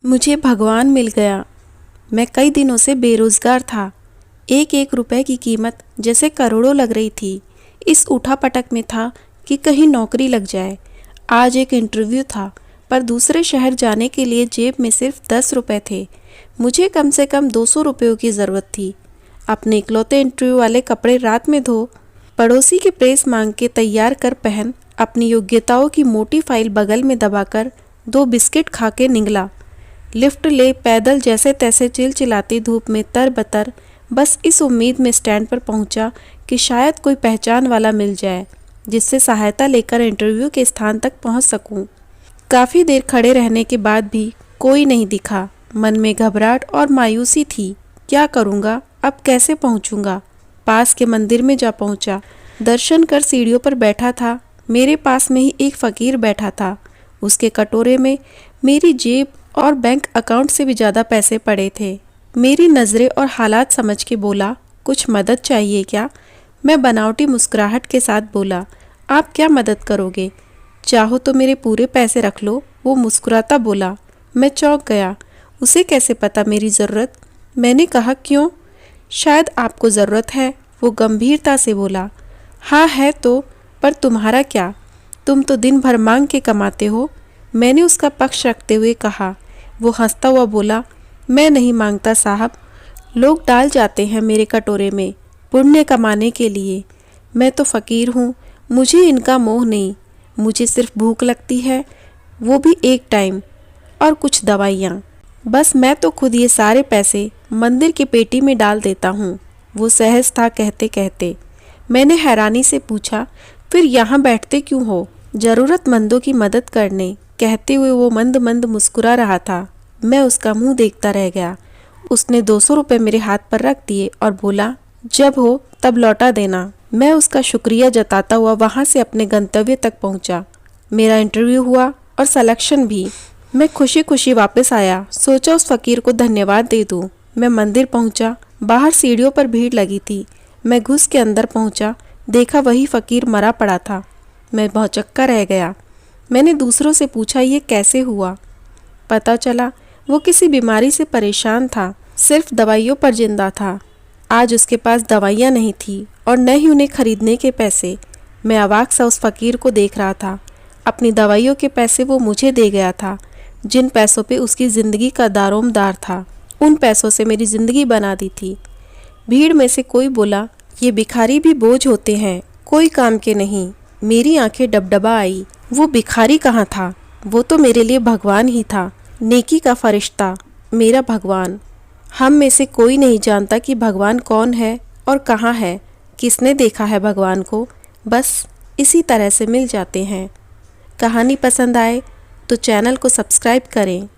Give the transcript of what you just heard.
मुझे भगवान मिल गया। मैं कई दिनों से बेरोजगार था। एक एक रुपए की कीमत जैसे करोड़ों लग रही थी। इस उठापटक में था कि कहीं नौकरी लग जाए। आज एक इंटरव्यू था, पर दूसरे शहर जाने के लिए जेब में सिर्फ 10 रुपए थे। मुझे कम से कम 200 रुपयों की ज़रूरत थी। अपने इकलौते इंटरव्यू वाले कपड़े रात में धो, पड़ोसी के प्रेस मांग के तैयार कर पहन, अपनी योग्यताओं की मोटी फाइल बगल में दबाकर 2 बिस्किट खा के निकला। लिफ्ट ले पैदल जैसे तैसे चिलचिलाती धूप में तरबतर, बस इस उम्मीद में स्टैंड पर पहुंचा कि शायद कोई पहचान वाला मिल जाए जिससे सहायता लेकर इंटरव्यू के स्थान तक पहुंच सकूं। काफ़ी देर खड़े रहने के बाद भी कोई नहीं दिखा। मन में घबराहट और मायूसी थी। क्या करूंगा, अब कैसे पहुंचूंगा? पास के मंदिर में जा पहुंचा। दर्शन कर सीढ़ियों पर बैठा था। मेरे पास में ही एक फ़कीर बैठा था। उसके कटोरे में मेरी जेब और बैंक अकाउंट से भी ज़्यादा पैसे पड़े थे। मेरी नज़रें और हालात समझ के बोला, कुछ मदद चाहिए क्या? मैं बनावटी मुस्कुराहट के साथ बोला, आप क्या मदद करोगे? चाहो तो मेरे पूरे पैसे रख लो। वो मुस्कुराता बोला। मैं चौंक गया। उसे कैसे पता मेरी ज़रूरत? मैंने कहा, क्यों? शायद आपको ज़रूरत है। वो गंभीरता से बोला, हाँ है तो, पर तुम्हारा क्या? तुम तो दिन भर मांग के कमाते हो। मैंने उसका पक्ष रखते हुए कहा। वो हंसता हुआ बोला, मैं नहीं मांगता साहब, लोग डाल जाते हैं मेरे कटोरे में पुण्य कमाने के लिए। मैं तो फ़कीर हूँ, मुझे इनका मोह नहीं। मुझे सिर्फ भूख लगती है, वो भी एक टाइम, और कुछ दवाइयाँ। बस मैं तो खुद ये सारे पैसे मंदिर की पेटी में डाल देता हूँ। वो सहज था कहते कहते। मैंने हैरानी से पूछा, फिर यहाँ बैठते क्यों हो? ज़रूरतमंदों की मदद करने, कहते हुए वो मंद मंद मुस्कुरा रहा था। मैं उसका मुंह देखता रह गया। उसने 200 रुपये मेरे हाथ पर रख दिए और बोला, जब हो तब लौटा देना। मैं उसका शुक्रिया जताता हुआ वहाँ से अपने गंतव्य तक पहुँचा। मेरा इंटरव्यू हुआ और सिलेक्शन भी। मैं खुशी खुशी वापस आया। सोचा उस फ़कीर को धन्यवाद दे दूँ। मैं मंदिर पहुँचा। बाहर सीढ़ियों पर भीड़ लगी थी। मैं घुस के अंदर पहुँचा। देखा वही फ़कीर मरा पड़ा था। मैं भौचक्का रह गया। मैंने दूसरों से पूछा, ये कैसे हुआ? पता चला वो किसी बीमारी से परेशान था, सिर्फ दवाइयों पर जिंदा था। आज उसके पास दवाइयाँ नहीं थी और न ही उन्हें खरीदने के पैसे। मैं अवाक सा उस फ़कीर को देख रहा था। अपनी दवाइयों के पैसे वो मुझे दे गया था। जिन पैसों पे उसकी ज़िंदगी का दारोमदार था, उन पैसों से मेरी ज़िंदगी बना दी थी। भीड़ में से कोई बोला, ये भिखारी भी बोझ होते हैं, कोई काम के नहीं। मेरी आंखें डबडबा आई। वो भिखारी कहाँ था? वो तो मेरे लिए भगवान ही था, नेकी का फरिश्ता, मेरा भगवान। हम में से कोई नहीं जानता कि भगवान कौन है और कहाँ है, किसने देखा है भगवान को। बस इसी तरह से मिल जाते हैं। कहानी पसंद आए तो चैनल को सब्सक्राइब करें।